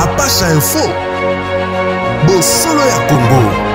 Apache Info, Bosolo ya Congo.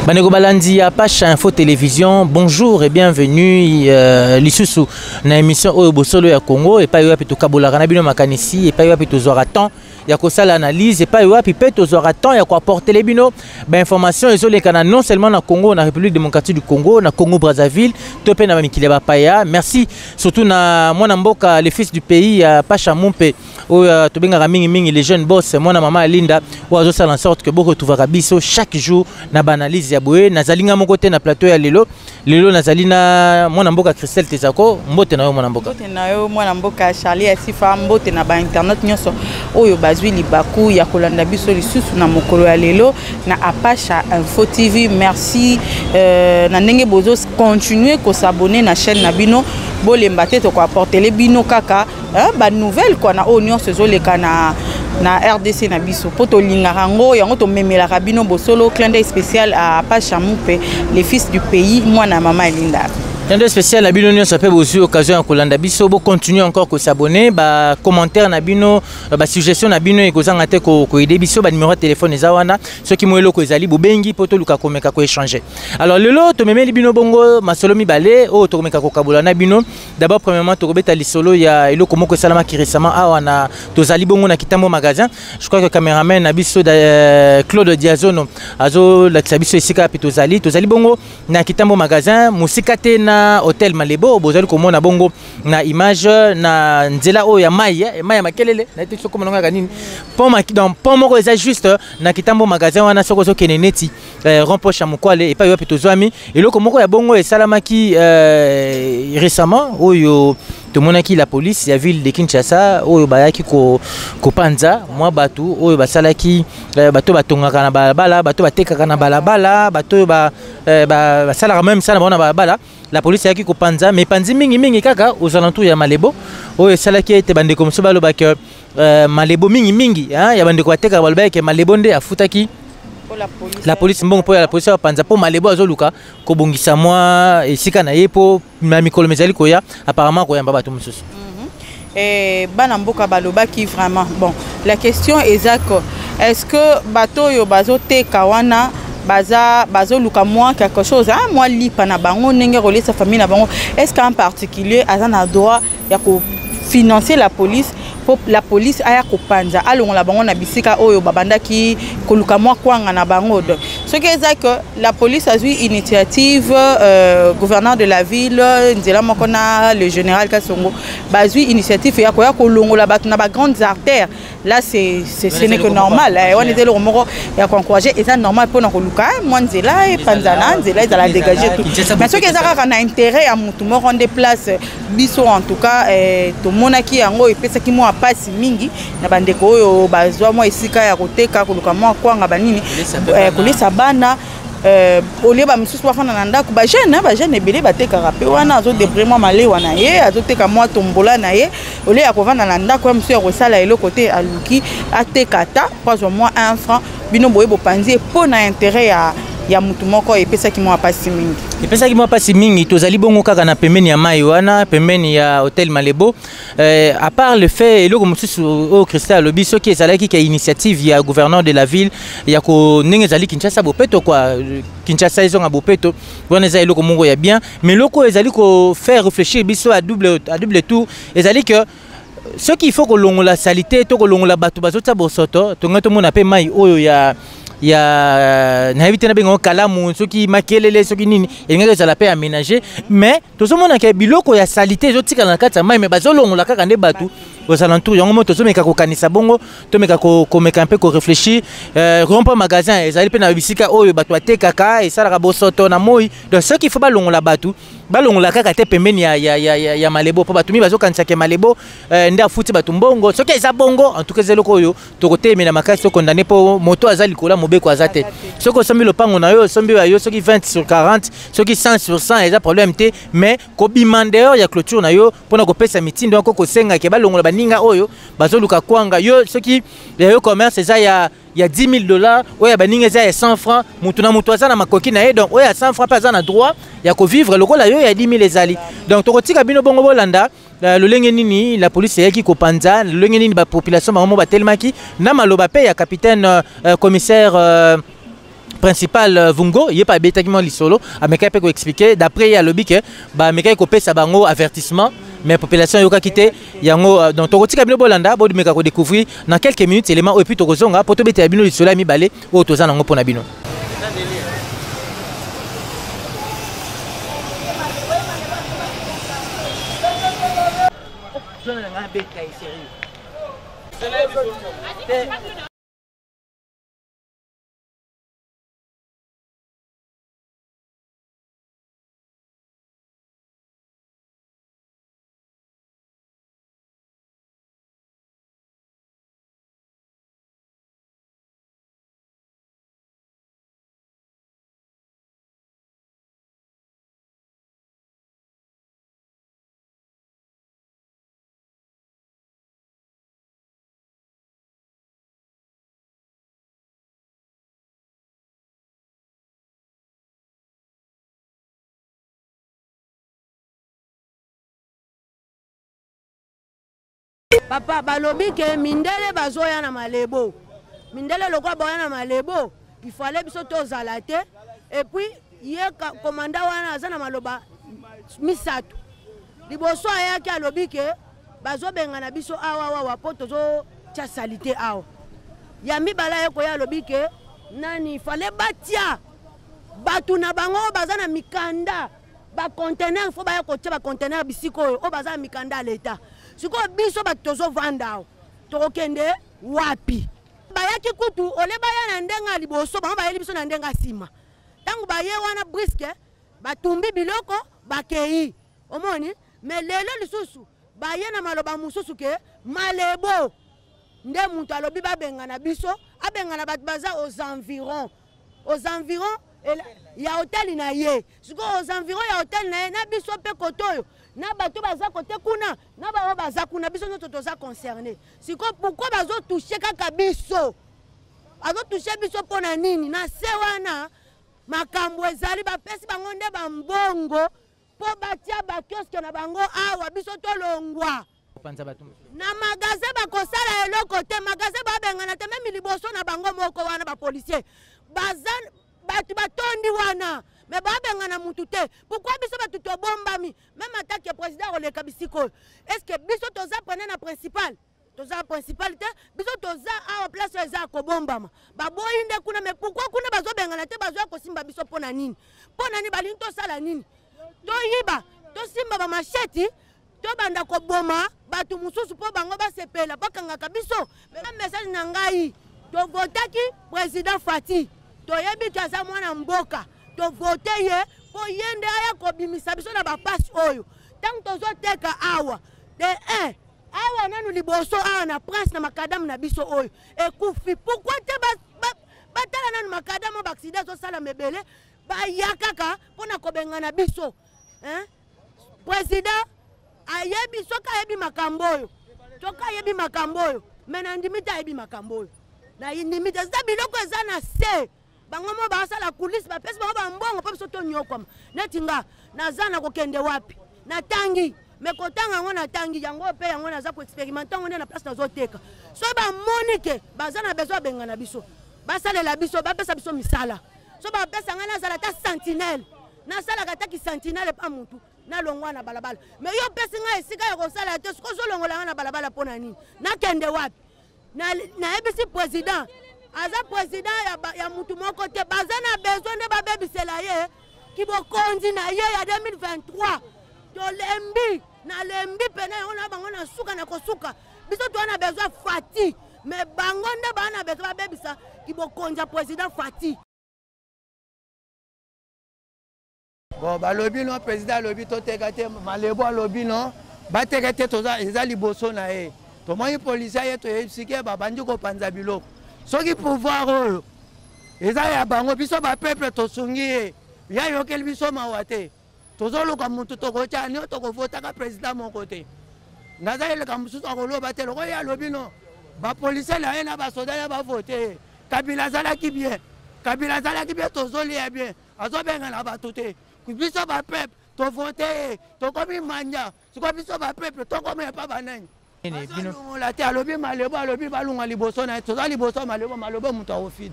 Banego Balandi Apache Info Télévision, bonjour et bienvenue lisusu na émission Oyo Bosolo ya Congo et pas yo pito kabolaka na bino makanisi et pas yo pito zoraton ya ko sala analyse et pas yo pito zoraton ya ko apporter les bino ba information ezolekana non seulement na Congo na République démocratique du Congo na Congo Brazzaville to pe na mikile ba paya. Merci surtout na mwana mboka les fils du pays ya Pacha Mumpe oyo to benga mingi les jeunes boss mwana mama Linda ou azo sala en sorte que beaucoup trouvera biso chaque jour na banalise ya boye nazalinga mon côté na plateau ya lelo nazalina mwana mboka Christelle Tezako mbote na yo mwana mboka mwana mboka Charlie Asifa mbote na ba internet nyonso oyo bazwi libaku ya kolanda biso lisusu na mokolo ya lelo na Apache Info TV. Merci na ndenge bozo continuer ko s'abonner na chaîne na bino bolemba te to ko apporter les bino kaka ba nouvelle quoi na o nyonso ezoleka na RDC na biso poto lingarango yango to memela rabino bosolo clin d'œil spécial à Apache Mumpe les fils du pays moi na maman Linda. Clin d'œil spécial à bino ça peut aussi occasion ko landa biso bo continuer encore ko s'abonner ba commentaire na bino ba suggestion na bino e ko zanga te ko aider biso ba numéro de téléphone ezawana ceux qui moelo ko ezali bobengi poto luka komeka ko échanger. Alors lelo to memeli bino bongo masolo mibale o to komeka ko kabola na bino d'abord premièrement to robeta lisolo ya eloko moko salama ki récemment awana to zali bongo na kitambo magasin. Je crois que caméraman na biso Claude Diazono azo la biso esika pito zali bongo na kitambo magasin musika te na hôtel Malebo bozali komona bongo na image na nzela o ya maya makelele na ete soko mononga kanini pont moko eza juste na kitambo magasin wana soko zo keneneti rempoche ya mokwale et pas yo pito zwami eloko moko ya bongo esalamaki récemment oyo tomonaki la police ya ville de Kinshasa oyo bayaki ko panza mwa batu oyo basalaki bato batongaka na balabala bato batekaka na balabala bato basalaka même ça na balabala. La police yaki ko panza mais panzi mingi kaka aux alentours ya Malebo oyo salaki ete bandeko moso baloba ke Malebo mingi ya bandeko bateka baloba ke Malebo nde afutaki la police mbongo po la police ya panza po Malebo azoluka ko bongisa mwa esika na yepo na mikolo mezali koya apparemment koyamba bato mosusu. Bana mboka baloba ki vraiment bon la question est-ce que bato yo bazo teka wana bazo luka moi quelque chose moi lipa na bango ndenge relé sa famille na bango est-ce qu'en particulier azana droit ya ko financer la police pour la police aya ko panza alongo la bango na bisika oyo babanda ki ko luka moi kwanga na bango ce qui est que la police a eu initiative gouverneur de la ville nzela mokona le général Kasongo bazui initiative ya ko longo la batu na ba grandes artères là ce n'est que normal on était le moko ya ko encourager et ça normal pour na ko luka moi nzela et panzana nzela ils la dégager tout mais ce qui est na intérêt à mutu mo rendre place biso en tout cas to monaki yango epesa ki mo apasi mingi na bandeko oyo bazwa mo esika ya koteka ko luka mo kwanga banini kolisa bana olie ba misusu bafana na ndako ba jeune ebele batekaka pe wana azo débrément malé wana ye azoteka mwa tombola na ye olie ya kovanda na ndako ya musu ya kosala eloko te aluki atekata kwa mwa 1 franc bino boye bopanzi po na intérêt ya mutu moko epesaki mwa pasi mingi. Epesaki mwa pasi mingi tozali bongo kaka na pembeni ya mai wana pembeni ya hôtel Malebo à part le fait eloko mosusu o Christelle lobi soki ezalaki ka initiative ya gouverneur de la ville ya ko ndenge ezali Kinshasa bopeto quoi Kinshasa ezonga bopeto wana eza eloko moko ya bien mais loko ezali ko faire réfléchir biso à double tour ezali que ce qu'il faut ko longola salité to ko longola bato bazota bosoto to ngato mona pe mai oyo ya na éviter na bengo kalamu soki makelele soki nini engaka za la paix aménager mais tozomona ke biloko ya salité ezotika na kati ya mai mais bazolongola kaka nde batu aux alentours yango moto tozomeka ko kanisa bongo tomeka ko meka un peu ko réfléchir rompre magasin ezali pe na bisika oyo batu atekaka esalaka bosoto na moi donc ce qu'il faut balongola batu balongola kaka te pembeni ya malebo po batumi bazokanisa ke malebo nde afuti bato mbongo soki eza bongo en tout cas zeloko oyo tokotelemela makasi to condamné po moto aza likola mobeko aza te soki osombi lopango na yo osombi yo soki 20 sur 40 soki 100 sur 100 eza problème te mais kobima dehors ya clôture na yo mpona kopesa mitindo yango kosenga ke balongola baninga oyo bazoluka kwanga yo soki yo commerce eza ya $10,000 oya baninga eza ya 100 francs mutu na mutu aza na makoki na ye donc oya 100 francs pa aza na droit ya kovivre lokola yo ya 10,000 ezali donc tokotika bino bongo bolanda lolenge nini la police yaki kopanza lolenge nini ba population bango batelemaki na maloba pe ya capitaine commissaire principal Vungo il est pas bétalement lisolo ameka pe ko expliquer d'après ya lobby que ba meka ko pesa bango avertissement mais population yoka quitté yango donc tokotika bino bolanda bo meka ko découvrir dans quelques minutes élément et puis tokozonga poto beta bino lisolo mi balé o toza nango pona bino Papa balobi ke mindele bazoya na malebo. Mindele lokwa boya na malebo, il fallait biso tozala te et puis ye commandant wana azana maloba misatu. Liboso ayaki alobi ke bazobenga na biso awa wa po tozo tia salite awa. Ya mibala ye ko ya alobi ke nani il fallait batia batu na bango bazana mikanda ba conteneur faut ba ko tia ba conteneur bisiko o bazana mikanda l'État. Siko biso batozo vanda tokende wapi bayaki kutu ole baya na ndenga liboso ba bayeli biso na ndenga sima tangu baye wana briske batumbi biloko bakei omoni mais lelo lisusu baye na maloba mususu ke malebo nde muntu alobi babenga na biso abenga na bat baza aux environs ya hôtel na ye siko aux environs ya hôtel na ye na biso pe kotoyo na bato baza kote kuna na ba baza kuna biso nyoto toza concerné siko pourquoi bazo toucher kaka biso azo toucher biso pona nini na se wana makambo ezali bapesi bango nde bambongo po batia ba kioske na bango awa biso tolongwa na magasin bakosala eloko te magasin babengana te meme liboso na bango moko wana ba policier bazan batu batondi wana mais babengana mutu te pourquoi biso batu to bombami même attaque que président oleka bisiko est-ce que biso toza prendre na principal toza principalité biso toza a place eza ko bombama baboyi nde kuna mais pourquoi kuna bazobengana te bazo ko simba biso pona nini balinto to sala nini to yiba to simba ba macheti to banda ko boma batu mususu po bango ba sepela bakanga kabiso même message na ngai to votaki président Fati to yebi kaza mwana mboka to vote ye po yende aya ko bimisa biso na ba passe oyo tant tozo teka awa de awa nanu liboso awa na prince na makadam na biso oyo ekufi pourquoi te batala nanu makadam ba accident zo sala mebele ba yakaka pona ko benga na biso président ayebi soka yebi makamboyo soka yebi makamboyo mena ndimita yebi makamboyo na ndimita za biloko eza na se bango mo ba sala coulisse ba pesi bango ba mbongo pa biso to nyokoma netinga nazana ko kende wapi na tangi me kotanga ngo na tangi yango pe yango naza ko experimenter ngo na place nazo teka so ba monike bazana besoin benga na biso ba sala la biso ba pesa biso misala so ba pesa ngana sala ta sentinelle na sala kata ki sentinelle pa mutu na longwa na balabala me yo pesi nga esika ya ko sala te sko zo longola na balabala pona nini na kende wapi na ebisi président aza président ya mutu moko te bazana besoin de babebisela ye kibokonzi na ye ya 2023 to lembi na lembi pena ona bango na suka na kosuka biso to na besoin Fati mais bango nde bana besoin babebisa kibokonzi président Fati. Bon, bon balobi non président lobi to tekate malebo lobi non ba tekate toza ezali boso na e to moi policier yeto yebisike babandi ko panza biloko soki pouvoir oyo eza ya bango biso ba peuple to sungi ya yokel biso mawate tozoluka mutu tokocha ni to ko vota ka président mon côté nazali le kamusu akoloba te loko ya lobi non ba policier na ena ba soda ba voter Kabila zalaki bien tozolia bien azobenga na bato te biso ba peuple to voter to komi manja siko biso ba peuple to komi pa banani bino la te alobi malebo alobi balunga liboso na toza liboso malebo muto ofid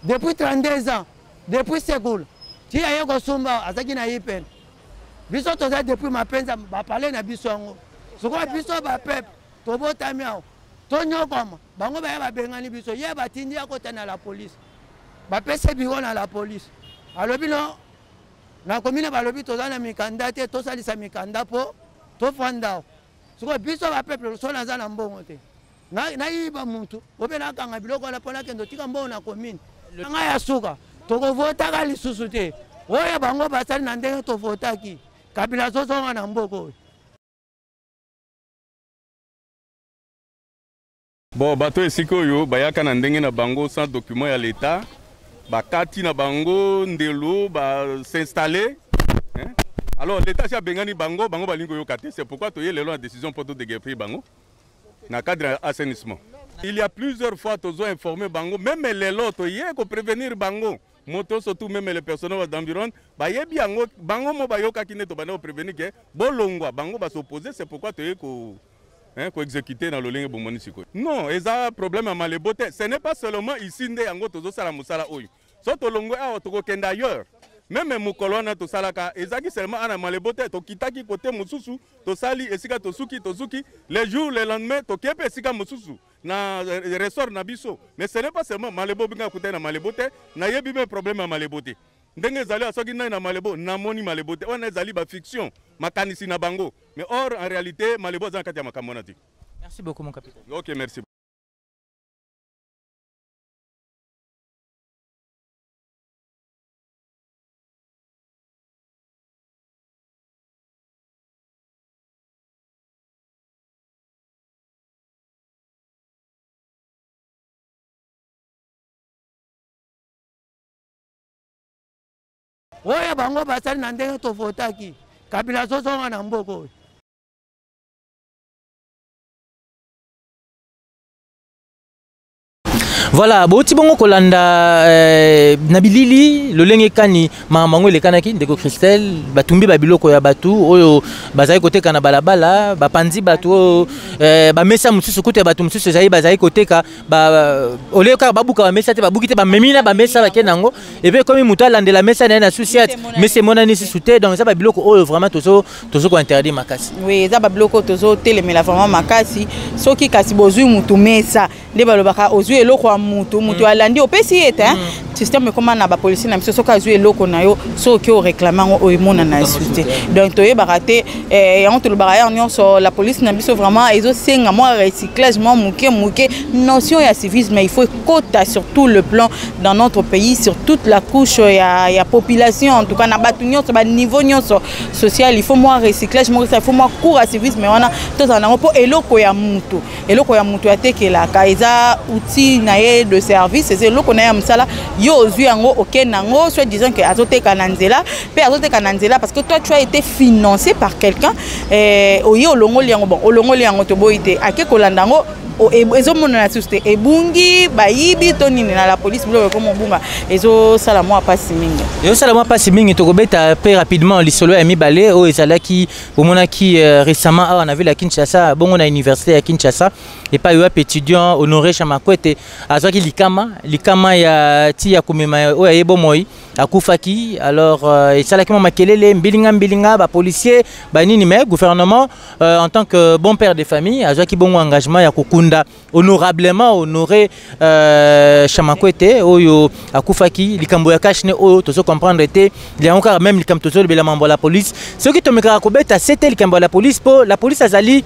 depuis 32 ans depuis sekoul ti aye ko sumba azaki na yipen biso toza depuis mapenza ba parler na biso ngo siko biso ba peuple to botami awo Tonyo comme bango ba bengani biso ye batindi akota na la police ba pese biro na la police alobi no na commune balobi tozana mikanda te to salisa mikanda po to fanda siko biso ba peuple so na zana mbongo te na yiba muntu obena kanga biloko la pona kendo tika mbongo na commune nga ya suka to ko vota ka lisusu te oya bango basali na ndenge to vota ki kabila zozo na mboko. Bon, bato esiko yo bayaka na ndenge na bango sans document ya l'État, bakati na bango ndelo ba s'installer. Alors l'État a bengani bango balingo yo kate, c'est pourquoi toye lelo la décision pour de guerre bango na cadre assainissement. Il y a plusieurs fois tozo informé bango, même les lots toye ko prévenir bango. Moto surtout même les personnes d'environ, ba yebi bango mo bayoka kine to bana prévenir que bolongwa bango ba s'opposer, c'est pourquoi toye ko pour exécuter dans le ligne de municipal. Non, il y a un problème à Malebote. Ce n'est pas seulement ici, il y a un autre musala. Soto longo a autre d'ailleurs. Même Mukolona to salaka, ezaki seulement à Malebote, to kitaki côté mususu, to sali esika to suki, les jours, les lendemains, to kepe esika mususu, na ressort na biso. Mais ce n'est pas seulement Malebo binga côté na Malebote, na yebi même problème à Malebote. Ndenge zali asoki na Malebo, na moni Malebote, on a zali ba fiction, makanisi na bango. Mais or en réalité, Malebo za kati ya makamonati. Merci beaucoup mon capitaine. OK, merci. Oya bango basali na ndenge to votaki kabila zozo na mboko. Voilà, boti bongo kolanda nabilili lolenge kani mamango lekanaki ndeko Christelle batumbi babiloko ya batu oyo bazai koteka na balabala bapanzi batu ba mesa mususu kote batu mususu bazai koteka ba oleka babuka ba mesa te babukite ba memina ba mesa bakenango et puis comme mutu alandela mesa na souciate mais c'est mon ani souté donc ça babiloko oyo vraiment tozo ko interdit makasi. Oui, ça babiloko tozo telemela vraiment makasi soki kasi bozui mutu mesa nde balobaka ozui eloko mutu alandi opesi ete système comment na ba policier na biso soka azui eloko na yo soki o réclamant o emona na souté donc toye baraté on te le baraya nyonso la police na biso vraiment ezo senga moi recyclage moi muke notion ya civisme il faut quota sur tout le plan dans notre pays sur toute la couche ya population en tout cas na batu nyonso ba niveau nyonso social il faut moi recyclage moi il faut moi cours à civisme mais on a tout en po eloko ya mutu atekela kaiza outil na de service c'est eloko na ya msala yo ozui yango okenango soit disant que azoteka na nzela pe azoteka na nzela parce que toi tu as été financé par quelqu'un oye olongoli yango bon olongoli yango to boite ake kolanda ngo ezo mona na société ebungi bayibi to nini na la police bilo ko mbunga ezo sala mo pasi mingi to kobeta pe rapidement lisolo ya mibale o ezalaki bomonaki récemment on a vu la Kinshasa bongo na université ya Kinshasa et pas yo étudiant Honoré Chamakwete azaki likama ya ti ya kumema o yebo moi akufaki alors esalaki mo makelele mbilinga ba policier ba nini mais gouvernement en tant que bon père de famille azaki bongo engagement ya kokuna bunda honorablement honoré Chamakwete oyo akufaki likambo ya cash ne oyo tozo comprendre était il y a encore même likambo tozo bela mambo la police ce qui tomeka kobeta c'était likambo la police po la police azali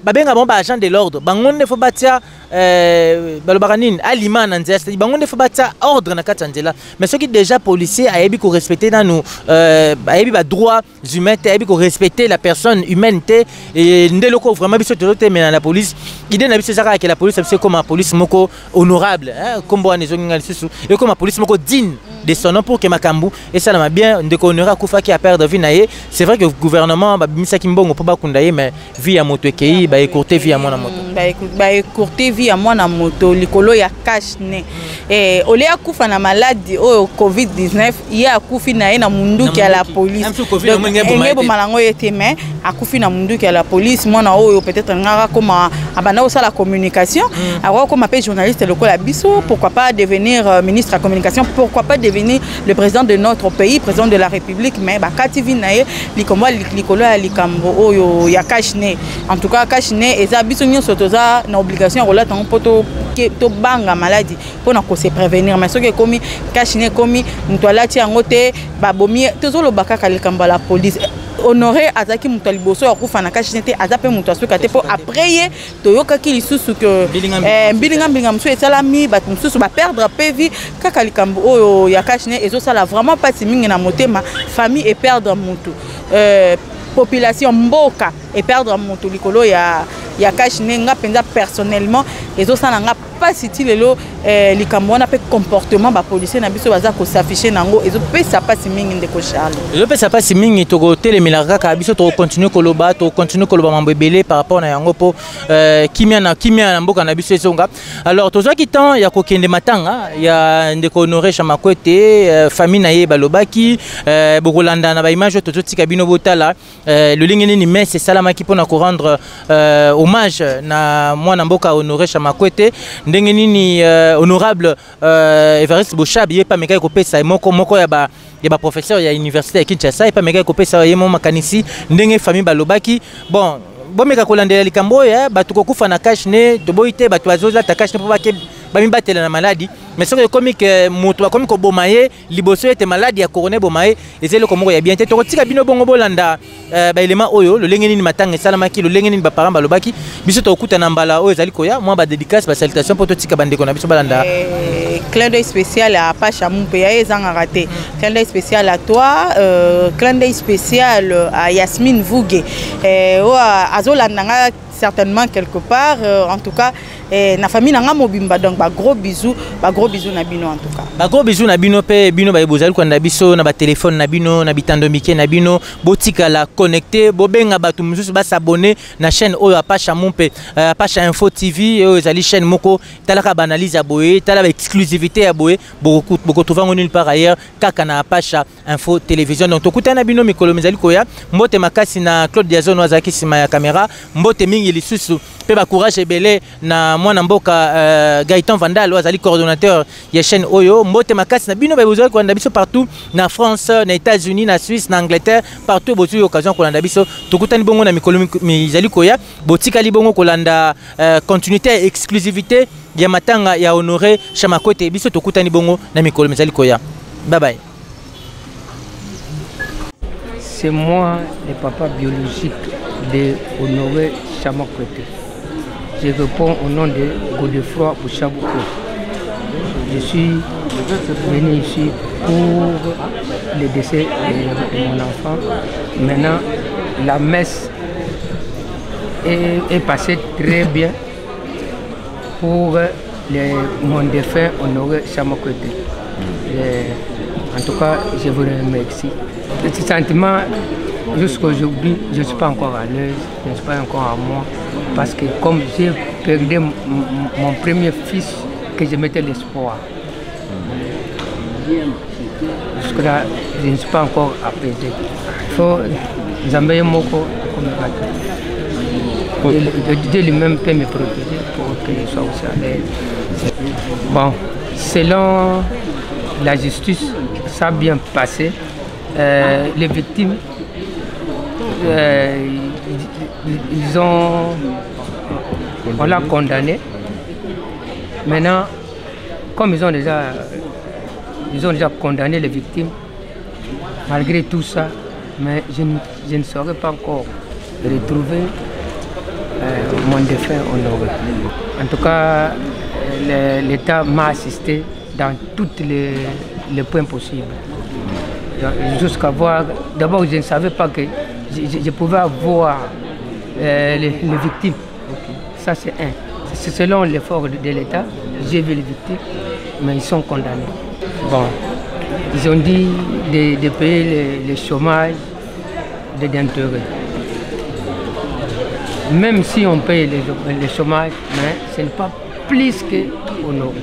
babenga bon ba agent de l'ordre bangonde fo batia balobakanine aliment na nzela c'est bangonde fo batia ordre na kati nzela mais ce qui déjà policier a yebi ko respecter na nous yebi ba droits humains yebi ko respecter la personne humanité et ndeloko vraiment biso tozote mais la police idée na biso saka que la police c'est comme la police moko honorable hein comme bon les onginga lisusu et comme la police moko digne de son nom pour que makambu et ça m'a bien de honorer kufa qui a perdre vie naie c'est vrai que le gouvernement ba bimisa kimbongo po ba kundaye mais vie à moto ki ba écourter vie à mon moto ba écourter vie à mon moto likolo ya cash ne ole akufa na maladie o covid-19 ya akufi na na munduki ya la police ngebo malango yete mais akufi na munduki ya la police mona o peut-être ngara comme abana au la communication alors comme appelle journaliste local biso pourquoi pas devenir ministre de la communication pourquoi pas devenir le président de notre pays président de la République mais ba kativi na ye likombo likolo ya likambo oyo ya cash ne en tout cas cash ne eza biso nyonso toza na obligation relata en poto to banga maladie pour na ko se prévenir mais ce que komi cash ne komi mutwalati angote babomi tozolo bakaka likambo la police honoré azaki mutaliboso ya kufa na cash ne te azape mutu kate po après toyoka ki lisusu que bilinga msu esalami bat msusu ba perdre pe vie kaka likambo oyo ya cash ne ezo sala vraiment pas mingi na motema famille et perdre mutu population mboka et perdre mutu likolo ya cash ne nga penza personnellement ezo sala nga pas si lelo likambo na pe comportement ba policier na biso baza ko s'afficher nango ezo pe ça pas mingi ndeko Charles ezo pe ça pas mingi to ko telemela kaka biso to continuer koloba mambo ebele par rapport na yango po kimia na mboka na biso ezonga alors tozo ki temps ya ko kende matanga ya ndeko honorer Chamakwete famille na ye balobaki bokolanda na ba image tozo tika bino botala le lingeni ni mais c'est salama ki pona ko rendre hommage na mwana mboka honorer Chamakwete ndenge nini honorable Evariste Boshab ye pa meka ko pesa moko ya ba professeur ya université ya Kinshasa et pa meka ko pesa ye mo makanisi ndenge famille balobaki bon bomeka kolandela likambo ya batu ko kufa na cash ne to boite batu azoza ta cash ne po bake ba mibatela na maladie mais ce que comique moto comme ko bomaye liboso ete maladie ya corona bomaye ezelo ko moko ya bien te to tika bino bongo bolanda ba élément oyo le lengeni ni matanga salamaki le lengeni ba parents balobaki biso to kuta na mbala oyo ezali ko ya moi ba dédicace ba salutation pour to tika bandeko na biso balanda clin d'œil spécial à Pacha Mumpe ya ezanga raté clin d'œil spécial à toi clin d'œil spécial à Yasmine Vougue azolanda certainement quelque part en tout cas na famille nanga mobimba donc ba gros bisous na bino en tout cas ba gros bisous na bino pe bino ba bozali ko na biso na ba téléphone na bino na bitando mike na bino botika la connecté bobenga batu mususu ba s'abonner na chaîne oyo Pacha Mumpe Pacha Info TV oyo ezali chaîne moko talaka ba analyse ya boye tala ba exclusivité ya boye beaucoup trouver nulle part ailleurs kaka na Pacha Info télévision donc tokutana bino mikolo mizali koya mbote makasi na Claude Diazono azaki sima ya caméra mbote mingi lisusu pe ba courage ebele na mwana mboka Gaëtan Vandal azali coordonnateur ya chaîne oyo mbote makasi na bino ba bozali ko ndabiso partout na France na États-Unis na Suisse na Angleterre partout bozu occasion ko ndabiso tokutani bongo na mikolo mizali koya botika li bongo kolanda continuité exclusivité ya matanga ya honorer Chamakwete biso tokutani bongo na mikolo mizali koya bye bye. C'est moi le papa biologique de Honoré Chamakwete. Je réponds au nom de Godefroy Bouchabouko. Je suis venu ici pour le décès de mon enfant. Maintenant, la messe est passée très bien pour mon défunt Honoré Chamakwete. En tout cas, je vous remercie. Ce sentiment, jusqu'à aujourd'hui, je ne suis pas encore à l'aise, je ne suis pas encore à moi, parce que comme j'ai perdu mon premier fils, que je mettais l'espoir. Jusque-là, je ne suis pas encore apaisé. Il faut Zambé Moko Dieu lui-même peut me protéger pour que je sois aussi à l'aise. Bon, selon la justice, ça a bien passé. Les victimes, ils ont On l'a condamné. Maintenant, comme ils ont déjà condamné les victimes, malgré tout ça, mais je ne saurais pas encore retrouver mon défunt honoré. En tout cas, l'État m'a assisté dans tous les points possibles. Jusqu'à voir, d'abord je ne savais pas que je pouvais avoir les victimes. Ça c'est un. C'est selon l'effort de l'État, j'ai vu les victimes, mais ils sont condamnés. Bon, ils ont dit de payer le chômage d'intérêt. Même si on paye le chômage, mais ce n'est pas plus qu'honoré.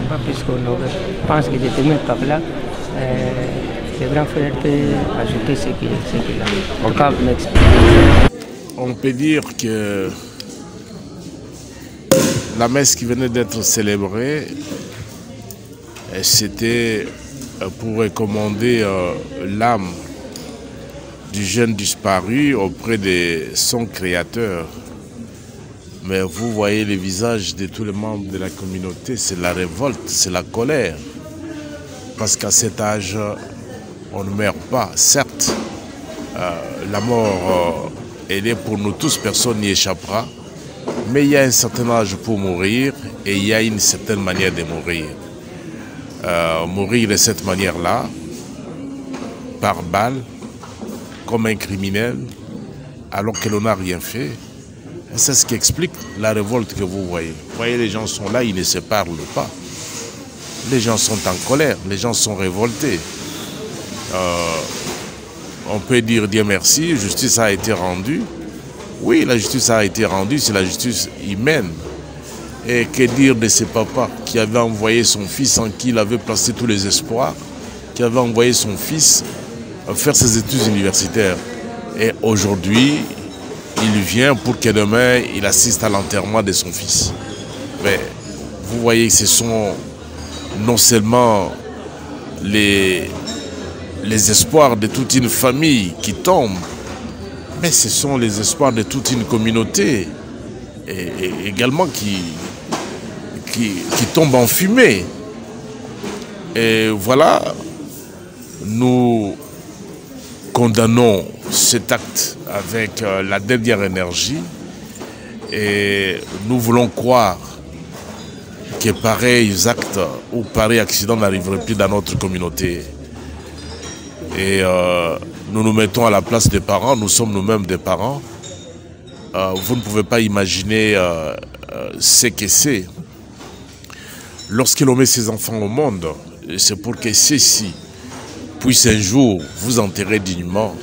Pas plus qu'honoré. Je pense que je termine par là. Le grand frère peut ajouter ce qu'il a. En tout cas, merci. On peut dire que la messe qui venait d'être célébrée, c'était pour recommander l'âme du jeune disparu auprès de son créateur. Mais vous voyez les visages de tous les membres de la communauté, c'est la révolte, c'est la colère. Parce qu'à cet âge, on ne meurt pas. Certes, la mort, elle est pour nous tous, personne n'y échappera. Mais il y a un certain âge pour mourir et il y a une certaine manière de mourir. Mourir de cette manière-là, par balle, comme un criminel, alors que l'on n'a rien fait, c'est ce qui explique la révolte que vous voyez. Vous voyez, les gens sont là, ils ne se parlent pas. Les gens sont en colère, les gens sont révoltés. On peut dire Dieu merci, justice a été rendue. Oui, la justice a été rendue, c'est la justice humaine. Et que dire de ces papas qui avaient envoyé son fils en qui il avait placé tous les espoirs, qui avait envoyé son fils faire ses études universitaires. Et aujourd'hui, il vient pour que demain, il assiste à l'enterrement de son fils. Mais vous voyez que ce sont non seulement les espoirs de toute une famille qui tombent, mais ce sont les espoirs de toute une communauté et également qui tombent en fumée. Et voilà, nous condamnons cet acte avec la dernière énergie et nous voulons croire que pareils actes ou pareils accidents n'arriveraient plus dans notre communauté. Et nous nous mettons à la place des parents, nous sommes nous-mêmes des parents. Vous ne pouvez pas imaginer ce que c'est. Lorsque l'on met ses enfants au monde, c'est pour que ceux-ci puissent un jour vous enterrer dignement.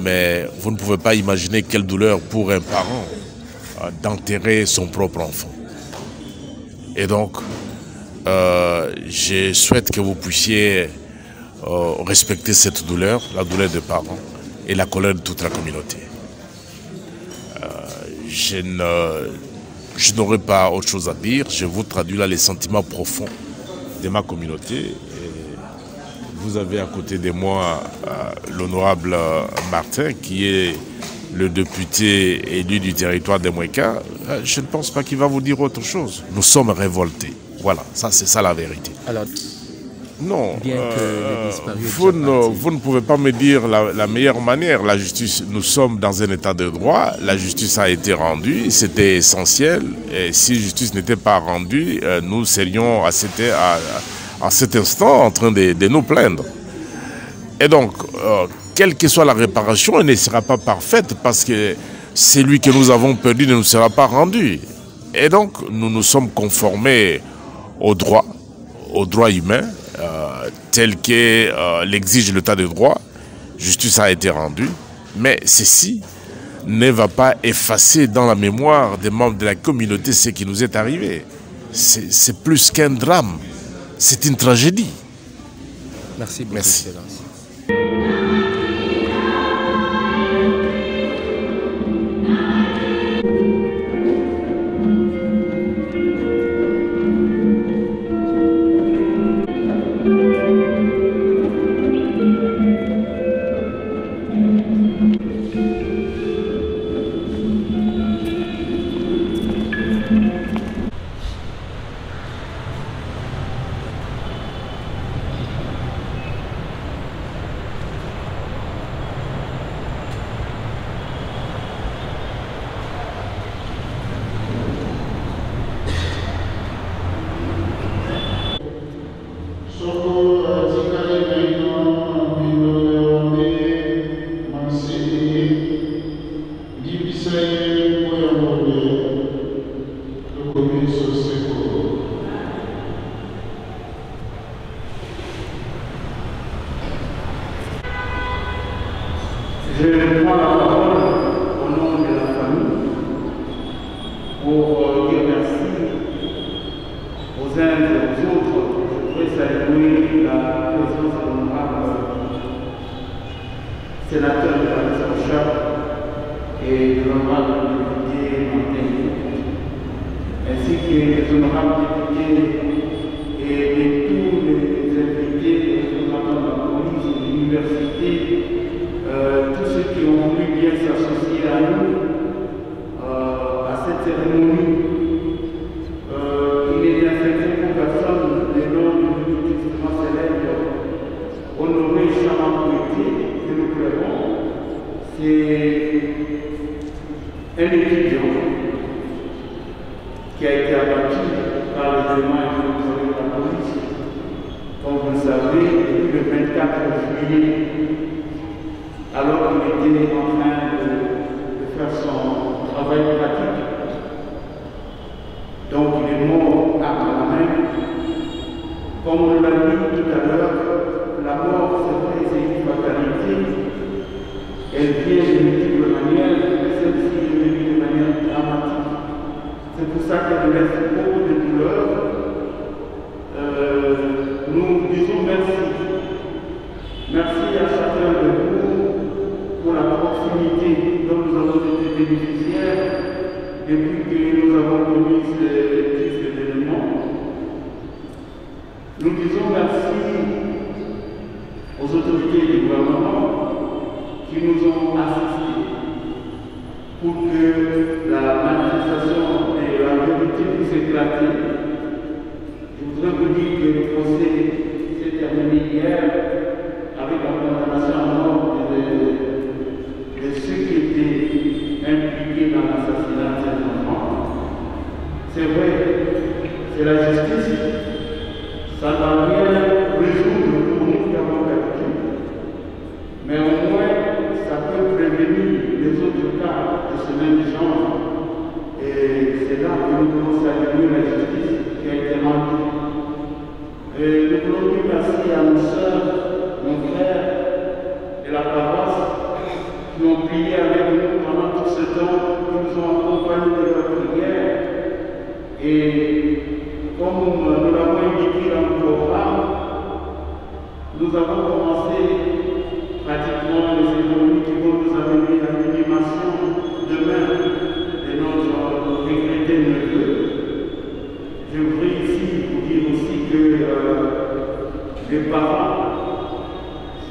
Mais vous ne pouvez pas imaginer quelle douleur pour un parent d'enterrer son propre enfant. Et donc, je souhaite que vous puissiez respecter cette douleur, la douleur des parents et la colère de toute la communauté. Je n'aurai pas autre chose à dire. Je vous traduis là les sentiments profonds de ma communauté. Et vous avez à côté de moi l'honorable Martin, qui est le député élu du territoire de Mouéka. Je ne pense pas qu'il va vous dire autre chose. Nous sommes révoltés. Voilà, ça c'est ça la vérité. Alors, non, vous ne pouvez pas me dire la meilleure manière. La justice, nous sommes dans un état de droit, la justice a été rendue, c'était essentiel. Et si la justice n'était pas rendue, nous serions à cet instant en train de nous plaindre. Et donc, quelle que soit la réparation, elle ne sera pas parfaite parce que celui que nous avons perdu ne nous sera pas rendu. Et donc, nous nous sommes conformés au droit humain, tel que l'exige l'état de droit. Justice a été rendue, mais ceci ne va pas effacer dans la mémoire des membres de la communauté ce qui nous est arrivé. C'est plus qu'un drame, c'est une tragédie. Merci beaucoup. Merci. Je prends la parole au nom de la famille pour dire merci aux uns et aux autres. Je voudrais saluer la présence de l'honorable sénateur de la Paris et de l'honorable député Martin, ainsi que les honorables députés et de tous les invités, les représentants de la police, de l'université, tous ceux qui ont voulu bien s'associer à nous, à cette cérémonie. Il est incertain pour personne le nom du testament célèbre Honoré Chaman-Pouété que nous pleurons. C'est un étudiant qui a été abattu par les éléments de la police, comme vous le savez, depuis le 24 juillet, alors qu'il était en train de faire son travail pratique. Donc il est mort à la main. Comme on l'a dit tout à l'heure, la mort, c'est vrai, c'est une fatalité. Elle vient de multiples manières, mais celle-ci est venue de manière dramatique. C'est pour ça qu'elle laisse beaucoup de douleur. Nous disons merci. Merci à chacun de vous pour la proximité dont nous avons été bénéficiaires depuis que nous avons connu ces tristes événements. Nous disons merci aux autorités du gouvernement qui nous ont assistés pour que la manifestation de la vérité puisse éclater. Je voudrais vous dire que le procès s'est terminé hier avec la condamnation à mort de ceux qui étaient impliqués dans l'assassinat de ces enfants. C'est vrai, c'est la justice. Ça n'a rien résoudre pour nous qui avons perdu, mais au moins ça peut prévenir les autres cas de ce même genre. Et c'est là que nous voulons saluer la justice qui a été rendue. Et nous voulons dire merci à nos soeurs, nos frères de la paroisse qui ont prié avec nous pendant tout ce temps, qui nous ont accompagnés de leur prière. Et comme nous l'avons indiqué dans le programme, nous avons commencé pratiquement les cérémonies qui vont nous amener à l'animation demain de notre regretté neveu. Je voudrais ici vous dire aussi que les parents,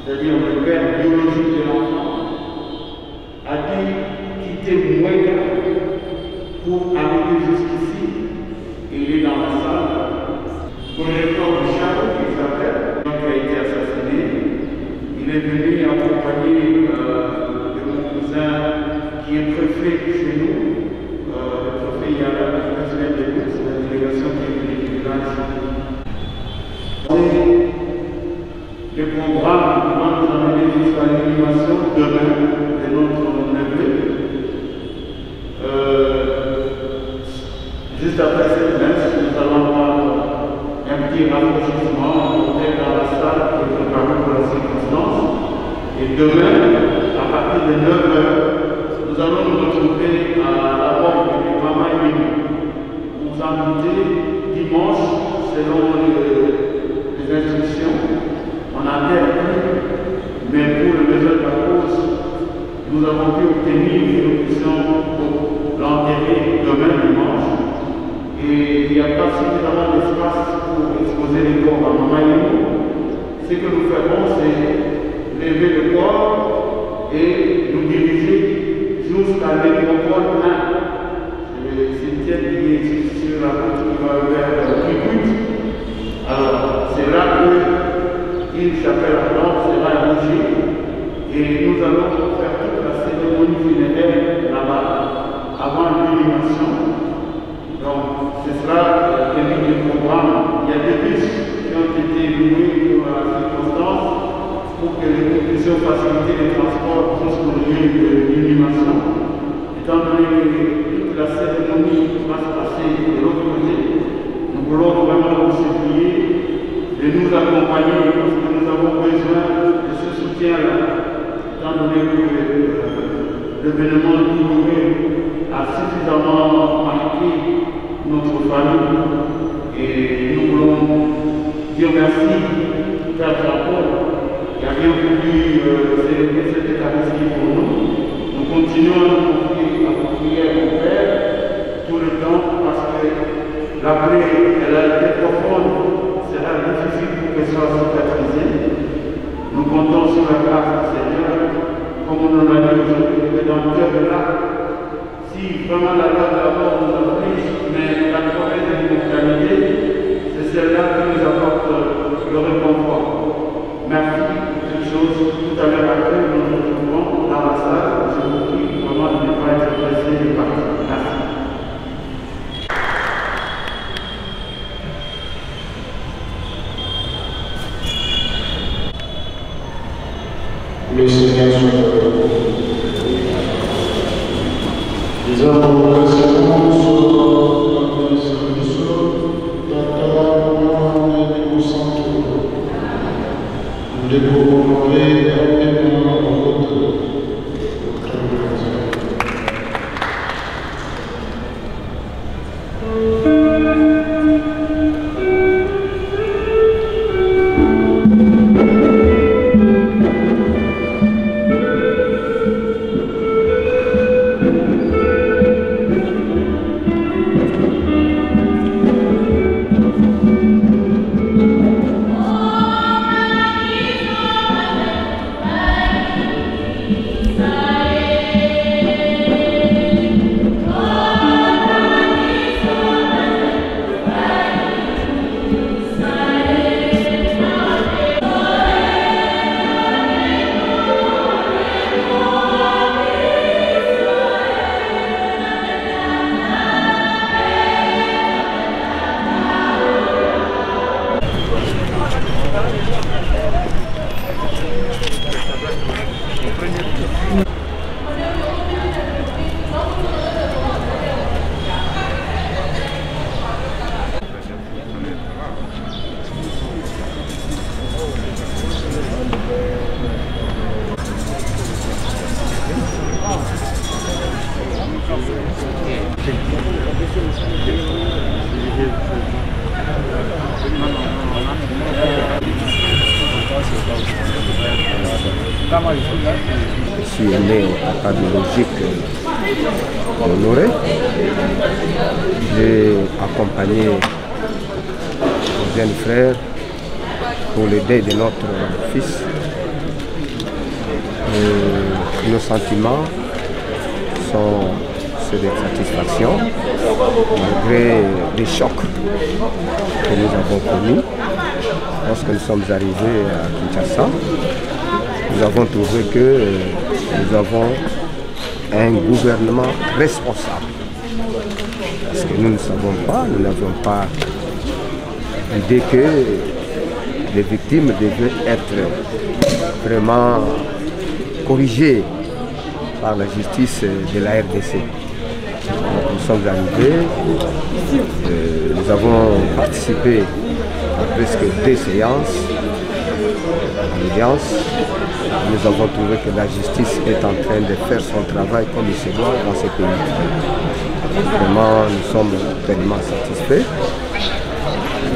c'est-à-dire le père biologique de l'enfant, a dû quitter Mouéga pour arriver jusqu'ici. Il est dans la salle. Connaissant Richard, qui s'appelle, qui a été assassiné, il est venu accompagner de mon cousin qui est préfet chez nous, le préfet Yala, le président de l'État, c'est la délégation qui est venue du village. Le programme qui va nous amener jusqu'à l'animation demain de notre neveu. Juste après cette messe, nous allons avoir un petit rafraîchissement dans la salle qui est préparée pour la circonstance. Et demain, à partir de 9h, nous allons nous retrouver à la porte de Mama Yémi. Vous en doutez, dimanche, selon les instructions, on n'enterre plus, mais pour le besoin de la cause, nous avons pu obtenir une option pour l'enterrer demain dimanche. Et il n'y a pas suffisamment d'espace pour exposer les corps à Mama Yémi. Ce que nous ferons, c'est lever le corps et nous diriger jusqu'à l'Écropole 1. C'est le cimetière qui est sur la route qui va vers Kikut. Alors, c'est là qu'une chapelle ardente sera érigée et nous allons faire toute la cérémonie funéraire là-bas avant l'inhumation. Donc, c'est cela qui est mis le programme. Il y a des bus qui ont été loués pour la circonstance pour que nous puissions faciliter les transports jusqu'au lieu de l'inhumation. Étant donné que toute la cérémonie va se passer de l'autre côté, nous voulons vraiment vous supplier de nous accompagner parce que nous avons besoin de ce soutien-là. Étant donné que l'événement douloureux a suffisamment marqué notre famille et nous voulons dire merci Père Jean-Paul qui a bien voulu célébrer cette Eucharistie pour nous. Nous continuons à nous confier à mon Père tout le temps parce que la plaie, elle a été profonde, sera difficile pour qu'elle soit cicatrisée. Nous comptons sur la grâce du Seigneur, comme on l'a dit aujourd'hui, le Rédempteur est là. Si vraiment la loi de la mort nous oblige, mais la promesse de l'immortalité, c'est celle-là qui nous apporte le réconfort. Merci pour cette chose. Tout à l'heure après, nous nous retrouvons dans la salle. Je vous prie vraiment de ne pas être pressé de partir. Merci. Le Seigneur soit avec vous. Les hommes occasionnellement sur la service, nous les pouvons demander rapidement en vote. Je suis né au cadre logique Honoré. J'ai accompagné mon jeune frère pour le deuil de notre fils. Nos sentiments sont ceux de satisfaction, malgré les chocs que nous avons connus. Lorsque nous sommes arrivés à Kinshasa, nous avons trouvé que nous avons un gouvernement responsable. Parce que nous ne savons pas, nous n'avions pas l'idée que les victimes devaient être vraiment corrigées par la justice de la RDC. Donc, nous sommes arrivés, nous avons participé à presque 2 séances à l'audience. Nous avons trouvé que la justice est en train de faire son travail comme il se doit dans ce pays. Vraiment, nous sommes tellement satisfaits.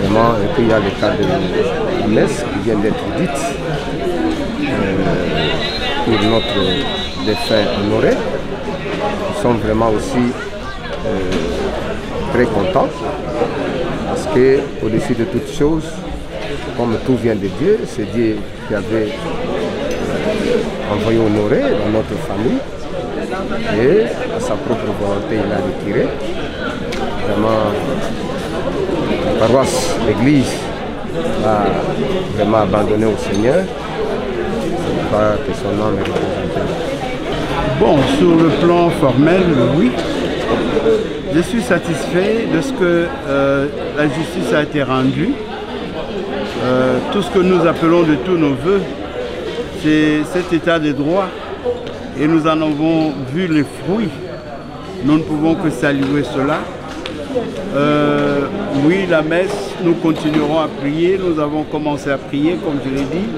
Vraiment, et puis il y a le cas de la messe qui vient d'être dite pour notre défunt Honoré. Nous sommes vraiment aussi très contents parce qu'au-dessus de toutes choses, comme tout vient de Dieu, c'est Dieu qui avait envoyé Honoré dans notre famille et à sa propre volonté il a retiré. Vraiment, la paroisse, l'église a vraiment abandonné au Seigneur. Je crois que son nom est représenté. Bon, sur le plan formel, oui. Je suis satisfait de ce que la justice a été rendue. Tout ce que nous appelons de tous nos voeux, c'est cet état de droit. Et nous en avons vu les fruits. Nous ne pouvons que saluer cela. Oui, la messe, nous continuerons à prier. Nous avons commencé à prier, comme je l'ai dit.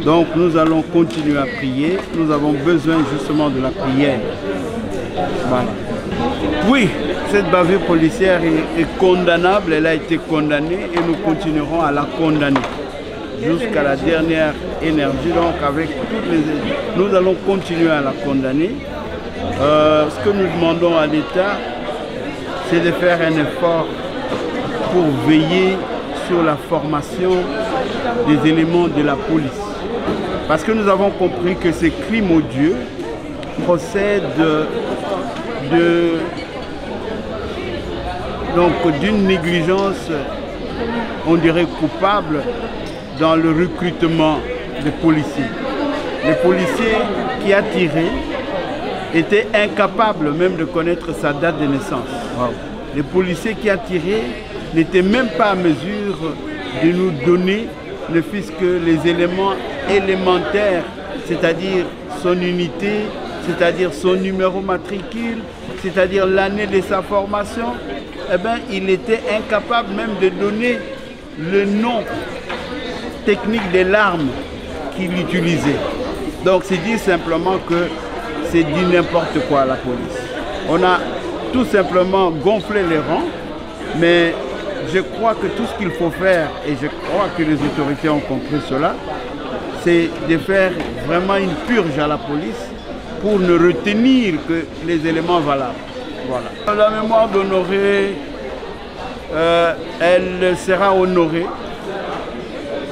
Donc nous allons continuer à prier. Nous avons besoin justement de la prière. Voilà. Oui, cette bavure policière est condamnable. Elle a été condamnée et nous continuerons à la condamner jusqu'à la dernière énergie. Donc avec toutes les... Nous allons continuer à la condamner. Ce que nous demandons à l'État, c'est de faire un effort pour veiller sur la formation des éléments de la police. Parce que nous avons compris que ces crimes odieux procèdent d'une négligence, on dirait coupable, dans le recrutement des policiers. Les policiers qui a tiré étaient incapables même de connaître sa date de naissance. Wow. Les policiers qui a tiré n'étaient même pas à mesure de nous donner ne fût-ce que les éléments élémentaires, c'est-à-dire son unité, c'est-à-dire son numéro matricule, c'est-à-dire l'année de sa formation. Eh bien, il était incapable même de donner le nom technique des l'arme qu'il utilisait. Donc c'est dire simplement que c'est dit n'importe quoi à la police. On a tout simplement gonflé les rangs, mais je crois que tout ce qu'il faut faire, et je crois que les autorités ont compris cela, c'est de faire vraiment une purge à la police pour ne retenir que les éléments valables. Voilà. La mémoire d'Honoré, elle sera honorée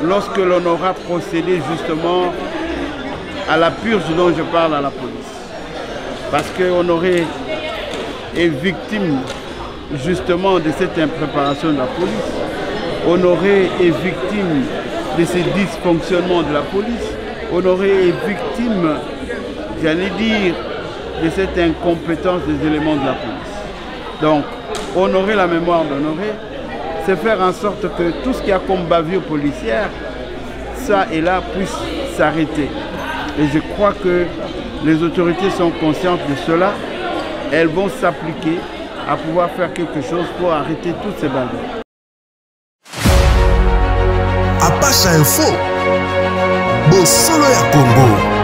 lorsque l'on aura procédé justement à la purge dont je parle à la police. Parce que Honoré est victime justement de cette impréparation de la police. Honoré est victime de ces dysfonctionnements de la police. Honoré est victime, j'allais dire, de cette incompétence des éléments de la police. Donc, honorer la mémoire d'Honoré, c'est faire en sorte que tout ce qui a comme bavure policière, ça et là, puisse s'arrêter. Et je crois que les autorités sont conscientes de cela. Elles vont s'appliquer à pouvoir faire quelque chose pour arrêter toutes ces bavures. Apache Info, Bosolo ya Congo.